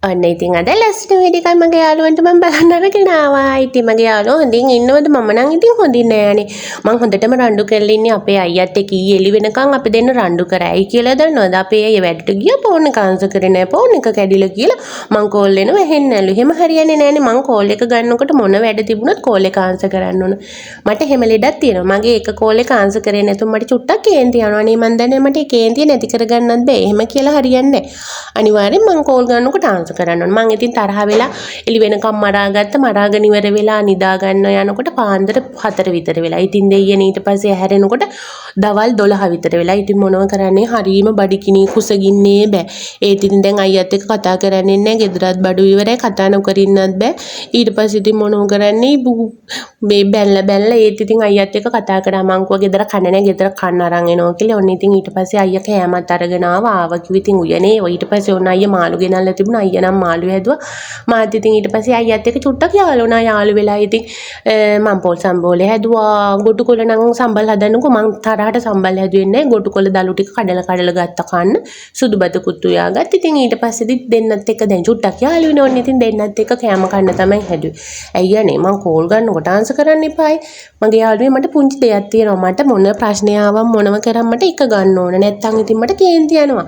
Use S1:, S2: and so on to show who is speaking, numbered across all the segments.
S1: ඔන්න ඉතින් අද ලස්සන වීඩියෝ එකක් මගේ යාළුවන්ට මම බලන්න අරගෙන ආවා. ඉතින් මගේ යාළුවා හොඳින් ඉන්නවද? මම නම් ඉතින් හොඳින් නෑනේ. මං හොඳටම රණ්ඩු කරලා ඉන්නේ අපේ අයියත් එක්ක ඊයේ එළි වෙනකන් අපි දෙන්න රණ්ඩු කරායි කියලා දන්නවද? අපේ අයියා වැඩට ගියා ෆෝන් එක ආන්සර් කරේ නෑ. ෆෝන් එක කැඩිලා කියලා මං කෝල් එනවා ඇහෙන්නලු. එහෙම හරියන්නේ නෑනේ. මං කෝල් එක ගන්නකොට මොන වැඩ තිබුණත් කෝල් එක ආන්සර් කරන්න ඕන. මට එහෙම ලෙඩක් තියෙනවා. මගේ එක කෝල් එක ආන්සර් කරේ නැතුව මට චුට්ටක් කේන්ති යනවා. අනේ මන් දන්නේ මට ඒ කේන්තිය නැති කරගන්නත් බෑ. එහෙම කියලා හරියන්නේ නෑ. අනිවාර්යෙන් මං කෝල් ගන්නකොට ආන්සර් කරන්න ඕන. මං ඉතින් තරහ වෙලා එළි වෙනකම් මරාගෙන ඉවර වෙලා නිදා ගන්න යනකොට පාන්දර 4 විතර වෙලා. ඉතින් දෙයියනේ ඊට පස්සේ හැරෙනකොට දවල් 12 විතර වෙලා. ඉතින් මොනව කරන්නේ හරීම බඩිකිනි කුසගින්නේ බෑ. ඒත් ඉතින් දැන් අයියත් එක්ක කතා කරන්නේ නැහැ. ගෙදරත් බඩු ඉවරයි කතා නොකර ඉන්නත් බෑ. ඊට පස්සේ ඉතින් මොනව කරන්නේ මේ බැලලා ඒත් ඉතින් අයියත් එක්ක කතා කරා මං කිව්වා ගෙදර කන්න නැහැ ගෙදර කන්න අරන් එනවා කියලා. ඔන්න ඉතින් ඊට පස්සේ අයියා කෑමත් අරගෙන ආවා කිව්ව ඉතින් උයනේ. ඊට පස්සේ ඔන්න අයියා මාළු ගෙනල්ලා තිබුණා. අයියා නම් මාළු හැදුවා. මාත් ඉතින් ඊට පස්සේ අයියත් එක්ක චුට්ටක් යාළු වෙලා ඉතින් මං පොල් සම්බෝලේ හැදුවා. ගොටුකොළ නම් සම්බල් හදන්නකෝ මං තරහට සම්බල් හැදුවේ නැහැ. ගොටුකොළ දලු ටික කඩලා ගත්ත කන්න. සුදු බත කුත්තු යාගත්ත. ඉතින් ඊට පස්සේ දෙන්නත් එක්ක දැන් චුට්ටක් යාළු වෙනවා. ඕනේ ඉතින් දෙන්නත් එක්ක කෑම කන්න තමයි හැදුවේ. අයියානේ මං කෝල් ගන්නකොට ආන්සර් කරන්න එපායි. මගේ යාළුවේ මට පුංචි දෙයක් තියෙනවා. මට මොන ප්‍රශ්නය ආවම මොනව කරන් මට එක ගන්න ඕන. නැත්තම් ඉතින් මට කේන්ති යනවා.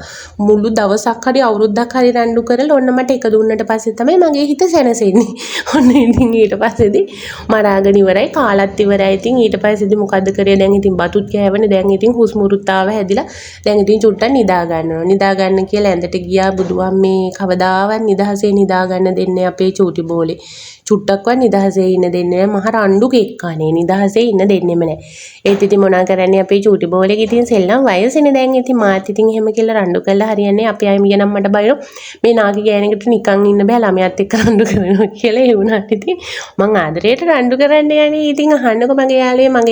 S1: මුළු දවසක් හරි අවුරුද්දක් හරි රණ්ඩු කරලා ඔන්න මට එක දුන්නට පස්සේ තමයි මගේ හිත සැනසෙන්නේ. ඔන්න ඉතින් ඊට පස්සේදී මරාගෙන ඉවරයි කාලත් ඉවරයි. ඉතින් ඊට පස්සේදී මොකද්ද කරේ දැන් ඉතින් බතුත් කෑවනේ. දැන් ඉතින් හුස්මුරුත්තාව හැදිලා දැන් ඉතින් චුට්ටක් නිදා ගන්නවා. නිදා ගන්න කියලා ඇඳට ගියා. බුදුන් මේ කවදාවත් නිදහසේ නිදා ගන්න දෙන්නේ අපේ චූටි බෝලේ. චුට්ටක්වත් නිදහසේ ඉන්න දෙන්නේ නැහැ. මහ රණ්ඩු කෙක්කානේ නිදහසේ ඉන්න දෙන්නෙම නැහැ. ඒත් ඉතින් මොනා කරන්නේ අපේ චූටි බෝලේගේ ඉතින් සෙල්ලම් වයසනේ දැන් ඉතින් මාත් ඉතින් එහෙම කියලා රණ්ඩු කරලා හරියන්නේ. අපි අය මිය නම් මට බයිනෝ මේ නාකි ගෑණිකට නිකන් ඉන්න බෑ ළමයාත් එක්ක රණ්ඩු කරනවා කියලා. ඒ වුණාට ඉතින් මං ආදරේට රණ්ඩු කරන්න යන්නේ. ඉතින් අහන්නකො මගේ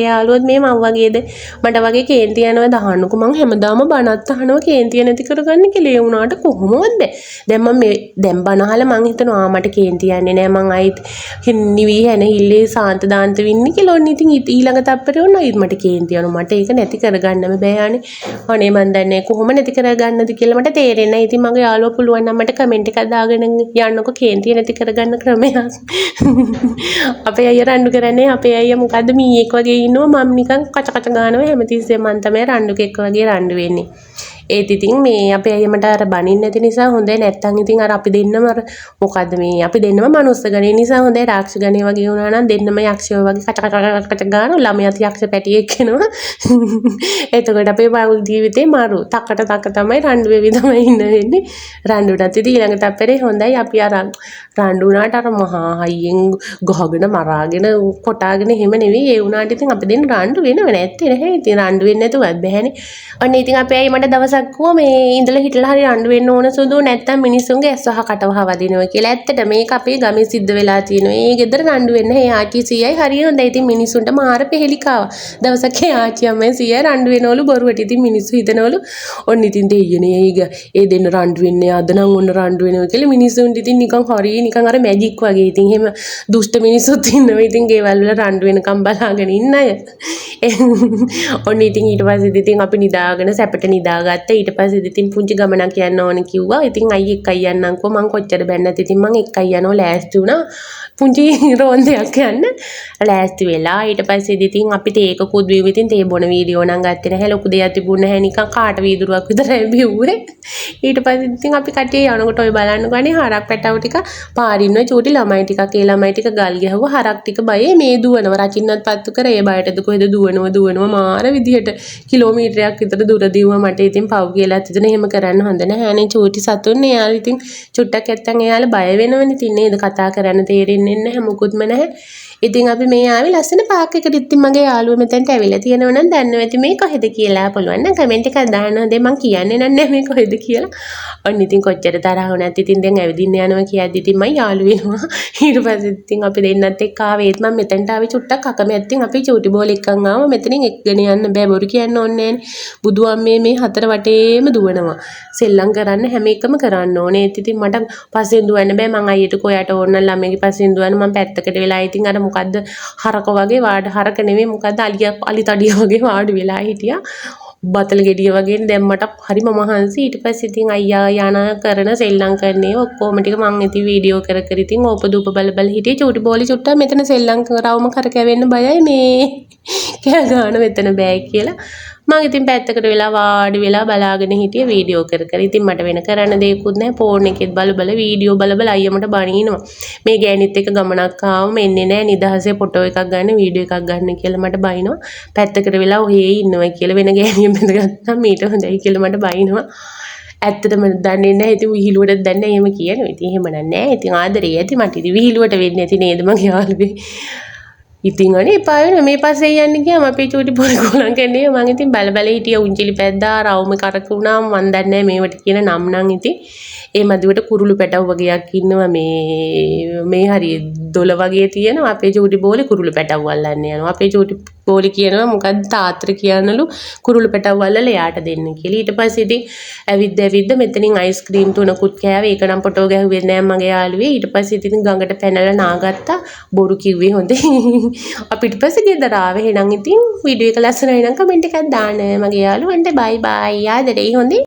S1: යාළුවොත් මේ මං වගේද මට වගේ කේන්ති යනවද අහන්නකො. මං හැමදාම බණත් අහනවා කේන්තිය නැති කරගන්න කියලා. ඒ වුණාට කොහොමද දැන් මම දැන් බණ අහලා මං හිතනවා මට කේන්ති යන්නේ නෑ. මං අයිත් නිවි හැන හිල්ලේ සාන්ත දාන්ත වෙන්නේ කියලා. ඔන්න ඉතින් ඊළඟ තප්පරේ ඔන්න අයිත් මට කේන්ති යනවා. මට ඒක නැති කරගන්නම බෑනේ. අනේ මන් දන්නේ කොහොම නැති කරගන්නද කියලා මට තේරෙන්නේ නැහැ. ඉතින් මගේ යාළුවා පුළුවන් නම් මට කමෙන්ට් එකක් දාගෙන යන්නකො කේන්තිය නැති කරගන්න ක්‍රමයක්. අපේ අයියා රණ්ඩු කරන්නේ අපේ අයියා මොකද්ද මීයක් වගේ ඉන්නවා. මම නිකන් කච ගන්නවා හැමතිස්සෙම මන් තමයි රණ්ඩු කෙක් වගේ රණ්ඩු වෙන්නේ. ඒත් ඉතින් මේ අපේ අයියා මට අර බනින්න නැති නිසා හොඳයි. නැත්තම් ඉතින් අර අපි දෙන්නම අර මොකද්ද මේ අපි දෙන්නම මනුස්ස ගණේ නිසා හොඳයි. රාක්ෂස ගණේ වගේ වුණා නම් දෙන්නම යක්ෂයෝ වගේ කච ගන්නවා. ළමයාත් යක්ෂ පැටියෙක් වෙනවා. එතකොට අපේ පෞල් ජීවිතේ මාරු තකට තමයි රණ්ඩු වෙවි තමයි ඉන්න වෙන්නේ. රණ්ඩුටත් ඉතින් ඊළඟ තප්පරේ හොඳයි. අපි අර රණ්ඩු වුණාට අර මහා හයියෙන් ගහගෙන මරාගෙන කොටාගෙන එහෙම නෙවෙයි. ඒ වුණාට ඉතින් අපි දෙන්න රණ්ඩු වෙනව නැත්තේ නැහැ. ඉතින් රණ්ඩු වෙන්නේ නැතුවත් බෑනේ. අන්න ඉතින් අපේ අයියා මට දවසක් කිව්වා මේ ඉඳලා හිටලා හරි රණ්ඩු වෙන්න ඕන සුදු නැත්තම් මිනිස්සුන්ගේ ඇස් වහ කට වහ වදිනවා කියලා. ඇත්තට මේක අපේ ගමේ සිද්ධ වෙලා තියෙනවා. ඒ ගෙදර රණ්ඩු වෙන්න ඒ ආච්චි සීයයි හරිය හොඳයි. ඉතින් මිනිස්සුන්ට මාර පෙහෙලිකාව. දවසක් ඒ ආච්චි අම්මයි සීයයි රණ්ඩු වෙනවලු බොරුවට. ඉතින් මිනිස්සු හිතනවලු ඔන්න ඉතින් දෙයියනේ ඒ දෙන්න රණ්ඩු වෙන්නේ අද නම් ඔන්න රණ්ඩු වෙනවා කියලා. මිනිස්සුන්ට ඉතින් නිකන් හරිය නිකන් අර මැජික් වගේ. ඉතින් එහෙම දුෂ්ට මිනිස්සුත් ඉන්නවා. ඉතින් ගෙවල් වල රණ්ඩු වෙනකම් බලාගෙන ඉන්න අය. ඔන්න ඉතින් ඊට පස්සේ ඉතින් අපි නිදාගෙන සැපට නිදාගත්තා. ඊට පස්සේ ඉතින් පුංචි ගමනක් යන්න ඕන කිව්වා. ඉතින් අයියේ එක්කයි යන්නම්කෝ. මං කොච්චර බැන්නත් ඉතින් මං එක්කයි යනවා ලෑස්ති වුණා. පුංචි රෝන්දයක් යන්න ලෑස්ති වෙලා ඊට පස්සේ ඉතින් අපි තේක කුද්වීම ඉතින් තේ බොන වීඩියෝ නම් ගත්තේ නැහැ. ලොකු දෙයක් තිබුණ නැහැ. නිකන් කාට වීදුරුවක් විතරයි බිව්වේ. ඊට පස්සේ ඉතින් අපි කටේ යනකොට ඔය බලන්න ගන්නේ හරක් පැටව ටික පාරින්න චූටි ළමයි ටිකක් ඒ ළමයි ටික ගල් ගැහුවා. හරක් ටික බයේ මේ දුවනවා. රචින්නත් පත්තු කර ඒ බයටද කොහෙද දුවනවා මාර විදිහට කිලෝමීටරයක් විතර දුර දිවුවා. මට ඉතින් පව් කියලා හිතන එහෙම කරන්න හොඳ නැහැනේ. චූටි සතුන් එයාලා ඉතින් චුට්ටක් නැත්තම් එයාලා බය වෙනවනේ. ඉතින් නේද කතා කරන්න තේරෙන්නේ නැහැ මොකුත්ම නැහැ. ඉතින් අපි මේ ආවේ ලස්සන පාක් එකකට. ඉතින් මගේ යාළුවා මෙතනට ඇවිල්ලා තියෙනවා නම් දන්නව ඇති මේ කොහෙද කියලා. පුළුවන් නම් කමෙන්ට් එකක් දාන්න. හොඳේ මං කියන්නේ නැහැ මේ කොහෙද කියලා. ඔන්න ඉතින් කොච්චර තරහ වුණත් ඉතින් දැන් ඇවිදින්න යනවා කියද්දි ඉතින් මම යාළු වෙනවා. ඊට පස්සේ ඉතින් අපි දෙන්නත් එක්ක ආවේත් මම මෙතනට ආවේ චුට්ටක් අකමැත්තෙන් අපි චූටි බෝල් එක්කන් ආවා. මෙතනින් එක්ගෙන යන්න බෑ බොරු කියන්න ඕනේ නෑනේ. බුදු අම්මේ මේ හතර වටේම දුවනවා. සෙල්ලම් කරන්න හැම එකම කරන්න ඕනේ. ඒත් ඉතින් මට පස්සෙන් දුවන්න බෑ. මං අයියට කොයට ඕන ළමයිගේ පස්සෙන් දුවන්න මම පැත්තකට වෙලා ඉතින් අර මොකද්ද හරක වගේ හරක නෙමෙයි මොකද්ද අලි තඩිය වගේ වාඩි වෙලා හිටියා. බතල් ගෙඩිය වගේ දැම්මට හරිම මහන්සි. ඊට පස්සේ ඉතින් අයියා යනා කරන සෙල්ලම් කරන්නේ ඔක්කොම ටික මං ඉතින් වීඩියෝ කර කර ඉතින් ඕපදූප බල බල හිටියේ. චූටි බෝලි චුට්ටා මෙතන සෙල්ලම් කරවම කරකැවෙන්න බයයි මේ කෑ ගන්න මෙතන බෑ කියලා. මං ඉතින් පැත්තකට වෙලා වාඩි වෙලා බලාගෙන හිටියේ වීඩියෝ කර කර. ඉතින් මට වෙන කරන්න දෙයක්වත් නැහැ. ෆෝන් එකෙත් බල බල වීඩියෝ බල බල අයියමට බනිනවා. මේ ගෑනිත් එක්ක ගමනක් ආවම එන්නේ නැහැ නිදහසේ ෆොටෝ එකක් ගන්න වීඩියෝ එකක් ගන්න කියලා මට බනිනවා. පැත්තකට වෙලා ඔහේ ඉන්නවා කියලා වෙන ගෑනියෙක් බඳගත්තා මීට හොඳයි කියලා මට බනිනවා. ඇත්තටම දන්නේ නැහැ. ඉතින් විහිළුවට දන්නේ එහෙම කියනවා. ඉතින් එහෙම නෑ. ඉතින් ආදරේ ඇති මට. ඉතින් විහිළුවට වෙන්නේ නැති නේද මගේ යාළුවේ. ඉතින් අනේ එපා වෙන මේ පස්සේ යන්න ගියාම අපේ චූටි පොඩි ගෝලන් කන්නේ මං ඉතින් බල බල හිටියා උන්චිලි පැද්දා රවුම කරකුණා මන් දන්නේ නැහැ මේවට කියන නම් නම් ඉතින් ඒ මදිවට කුරුළු පැටව වගේක් ඉන්නවා මේ හරිය දොළ වගේ තියෙනවා අපේ චූටි බෝලේ කුරුළු පැටව වල්ලන්න යනවා අපේ චූටි බෝලේ කියනවා මොකද්ද තාත්තට කියනලු කුරුළු පැටව වල්ලලා එයාට දෙන්න කියලා ඊට පස්සේ ඉතින් ඇවිද්ද මෙතනින් අයිස්ක්‍රීම් තුනකුත් කෑවේ ඒක නම් ෆොටෝ ගැහුවේ නෑ මගේ යාළුවේ ඊට පස්සේ ඉතින් ගඟට පැනලා නාගත්තා බොරු කිව්වේ හොඳේ අපිට පස්සේ ගෙදර ආවේ එහෙනම් ඉතින් වීඩියෝ එක ලස්සනයි නම් කමෙන්ට් එකක් දාන්න මගේ යාළුවන්ට බයි බයි ආදරේ හොඳේ